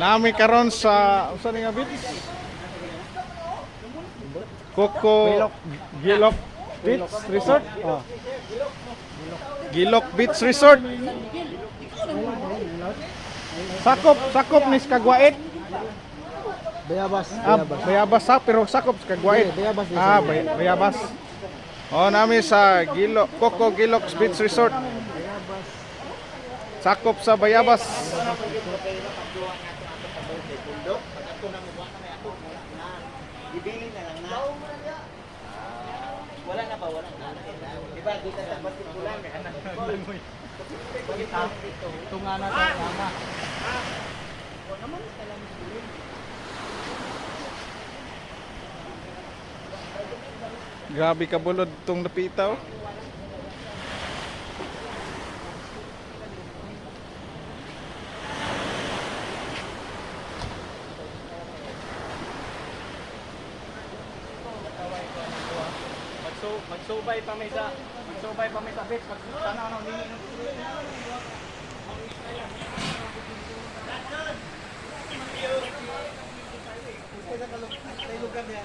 Nami karon sa usa ni nga beach? Coco Gilok Beach Resort. Gilok Beach Resort. Sakop ni Kagwait. Bayabas. Bayabas sa pero sakop sa Kagwait. Bayabas. Bayabas. Oh, nami sa Coco Gilok Beach Resort. Sakop sa Bayabas. Ibili na lang na. Wala na ba? Wala na. Diba, dito sa partikular, may anak ko. Ito nga na tayo, mama. Grabe ka bulod tong napitaw. Magsubay pa may sa beach. Tanaw na ni. Lugar niya.